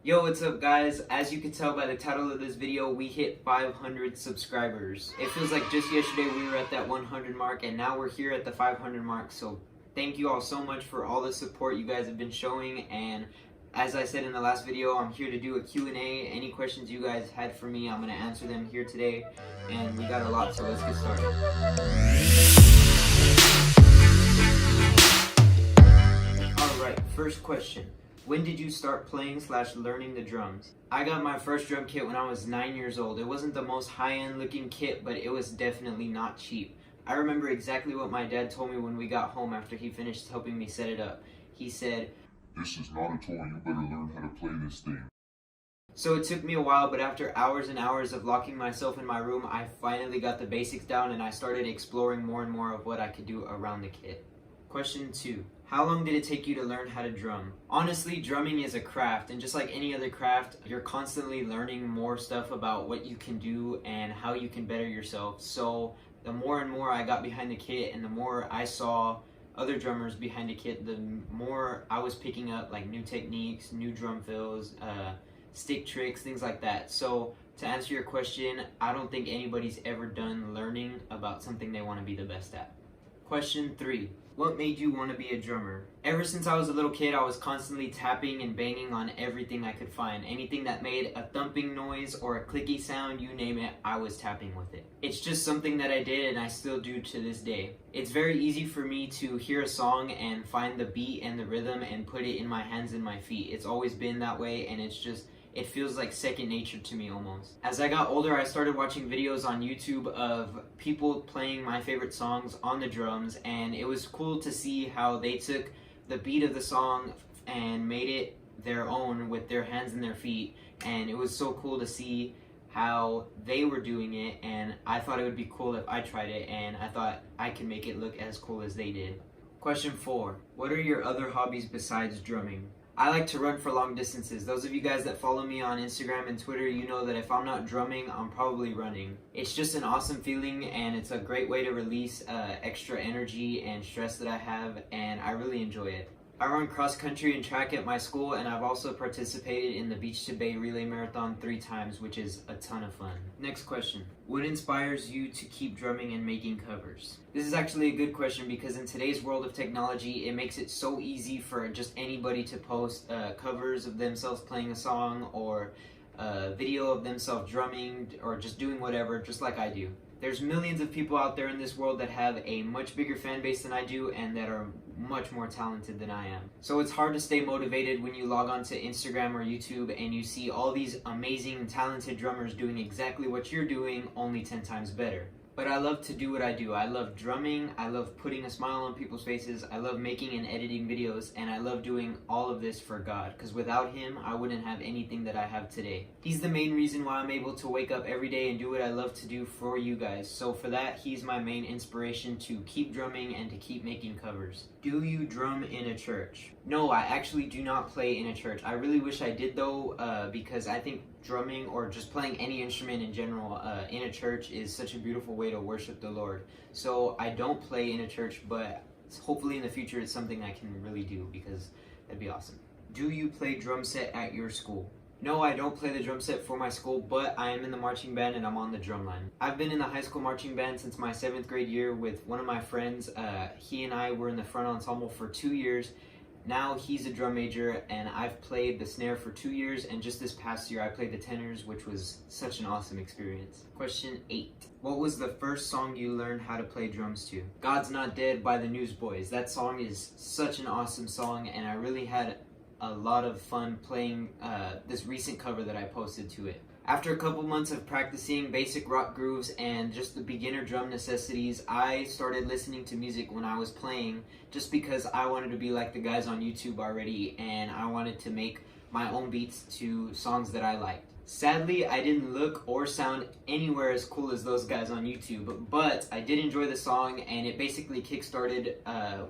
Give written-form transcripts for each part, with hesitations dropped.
Yo, what's up guys? As you can tell by the title of this video, we hit 500 subscribers. It feels like just yesterday we were at that 100 mark and now we're here at the 500 mark. So thank you all so much for all the support you guys have been showing. And as I said in the last video, I'm here to do a Q&A. Any questions you guys had for me, I'm going to answer them here today. And we got a lot, so let's get started. Alright, first question. When did you start playing/learning the drums? I got my first drum kit when I was 9 years old. It wasn't the most high-end looking kit, but it was definitely not cheap. I remember exactly what my dad told me when we got home after he finished helping me set it up. He said, "This is not a toy, you better learn how to play this thing." So it took me a while, but after hours and hours of locking myself in my room, I finally got the basics down and I started exploring more and more of what I could do around the kit. Question 2. How long did it take you to learn how to drum? Honestly, drumming is a craft, and just like any other craft, you're constantly learning more stuff about what you can do and how you can better yourself. So the more and more I got behind the kit and the more I saw other drummers behind the kit, the more I was picking up like new techniques, new drum fills, stick tricks, things like that. So to answer your question, I don't think anybody's ever done learning about something they want to be the best at. Question 3. What made you want to be a drummer? Ever since I was a little kid, I was constantly tapping and banging on everything I could find. Anything that made a thumping noise or a clicky sound, you name it, I was tapping with it. It's just something that I did and I still do to this day. It's very easy for me to hear a song and find the beat and the rhythm and put it in my hands and my feet. It's always been that way, and it feels like second nature to me almost. As I got older, I started watching videos on YouTube of people playing my favorite songs on the drums, and it was cool to see how they took the beat of the song and made it their own with their hands and their feet, and it was so cool to see how they were doing it, and I thought it would be cool if I tried it, and I thought I could make it look as cool as they did. Question 4. What are your other hobbies besides drumming? I like to run for long distances. Those of you guys that follow me on Instagram and Twitter, you know that if I'm not drumming, I'm probably running. It's just an awesome feeling, and it's a great way to release extra energy and stress that I have, and I really enjoy it. I run cross country and track at my school, and I've also participated in the Beach to Bay Relay Marathon 3 times, which is a ton of fun. Next question. What inspires you to keep drumming and making covers? This is actually a good question because in today's world of technology, it makes it so easy for just anybody to post covers of themselves playing a song or a video of themselves drumming or just doing whatever, just like I do. There's millions of people out there in this world that have a much bigger fan base than I do and that are much more talented than I am. So it's hard to stay motivated when you log on to Instagram or YouTube and you see all these amazing and talented drummers doing exactly what you're doing, only 10 times better. But I love to do what I do. I love drumming, I love putting a smile on people's faces, I love making and editing videos, and I love doing all of this for God, because without Him, I wouldn't have anything that I have today. He's the main reason why I'm able to wake up every day and do what I love to do for you guys. So for that, He's my main inspiration to keep drumming and to keep making covers. Do you drum in a church? No, I actually do not play in a church. I really wish I did though, because I think drumming or just playing any instrument in general in a church is such a beautiful way to worship the Lord. So I don't play in a church, but hopefully in the future it's something I can really do because that'd be awesome. Do you play drum set at your school? No, I don't play the drum set for my school, but I am in the marching band and I'm on the drum line. I've been in the high school marching band since my 7th grade year with one of my friends. He and I were in the front ensemble for 2 years. Now he's a drum major, and I've played the snare for 2 years, and just this past year I played the tenors, which was such an awesome experience. Question 8. What was the first song you learned how to play drums to? God's Not Dead by the Newsboys. That song is such an awesome song, and I really had a lot of fun playing this recent cover that I posted to it. After a couple months of practicing basic rock grooves and just the beginner drum necessities, I started listening to music when I was playing just because I wanted to be like the guys on YouTube already, and I wanted to make my own beats to songs that I liked. Sadly, I didn't look or sound anywhere as cool as those guys on YouTube, but I did enjoy the song, and it basically kickstarted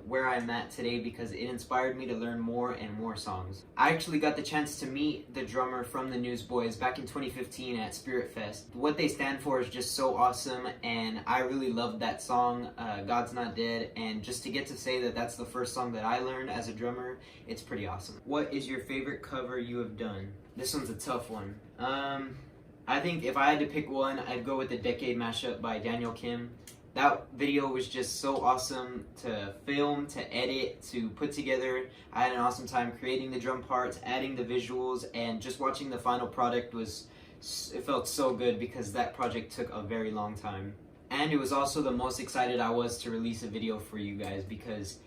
where I'm at today because it inspired me to learn more and more songs. I actually got the chance to meet the drummer from the Newsboys back in 2015 at Spirit Fest. What they stand for is just so awesome, and I really loved that song, God's Not Dead, and just to get to say that that's the first song that I learned as a drummer, it's pretty awesome. What is your favorite cover you have done? This one's a tough one. I think if I had to pick one, I'd go with the Decade Mashup by Daniel Kim. That video was just so awesome to film, to edit, to put together. I had an awesome time creating the drum parts, adding the visuals, and just watching the final product it felt so good because that project took a very long time. And it was also the most excited I was to release a video for you guys because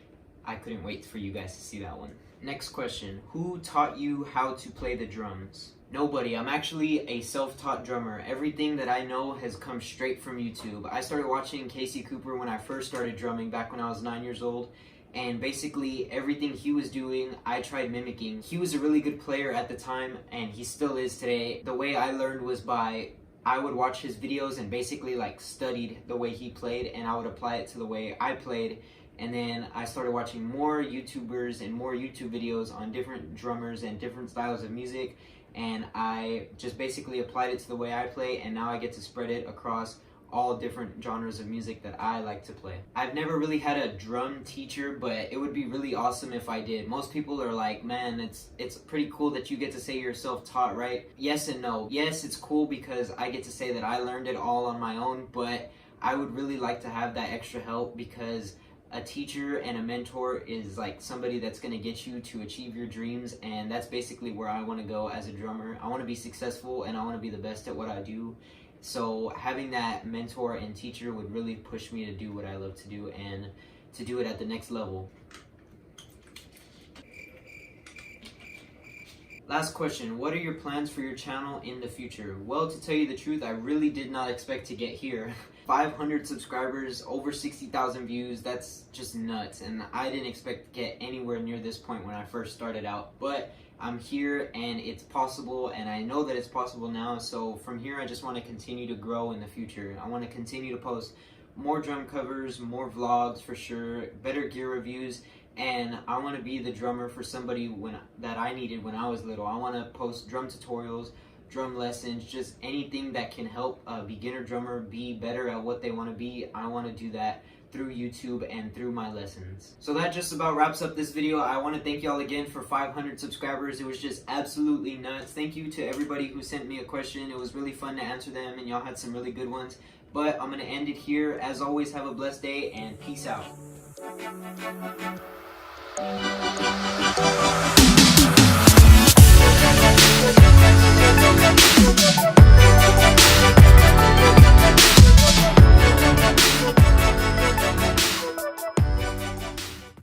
I couldn't wait for you guys to see that one. Next question, who taught you how to play the drums? Nobody. I'm actually a self-taught drummer. Everything that I know has come straight from YouTube. I started watching Casey Cooper when I first started drumming back when I was 9 years old, and basically everything he was doing, I tried mimicking. He was a really good player at the time, and he still is today. The way I learned was I would watch his videos and basically like studied the way he played, and I would apply it to the way I played. And then I started watching more YouTubers and more YouTube videos on different drummers and different styles of music, and I just basically applied it to the way I play, and now I get to spread it across all different genres of music that I like to play. I've never really had a drum teacher, but it would be really awesome if I did. Most people are like, man, it's pretty cool that you get to say you're self-taught, right? Yes and no. Yes, it's cool because I get to say that I learned it all on my own, but I would really like to have that extra help because a teacher and a mentor is like somebody that's going to get you to achieve your dreams, and that's basically where I want to go as a drummer. I want to be successful and I want to be the best at what I do. So having that mentor and teacher would really push me to do what I love to do and to do it at the next level. Last question, what are your plans for your channel in the future? Well, to tell you the truth, I really did not expect to get here. 500 subscribers, over 60,000 views, that's just nuts, and I didn't expect to get anywhere near this point when I first started out, but I'm here and it's possible, and I know that it's possible now. So from here I just want to continue to grow in the future. I want to continue to post more drum covers, more vlogs for sure, better gear reviews, and I want to be the drummer for somebody that I needed when I was little. I want to post drum tutorials, drum lessons, just anything that can help a beginner drummer be better at what they want to be. I want to do that through YouTube and through my lessons. So that just about wraps up this video. I want to thank y'all again for 500 subscribers. It was just absolutely nuts. Thank you to everybody who sent me a question. It was really fun to answer them, and y'all had some really good ones. But I'm going to end it here. As always, have a blessed day and peace out.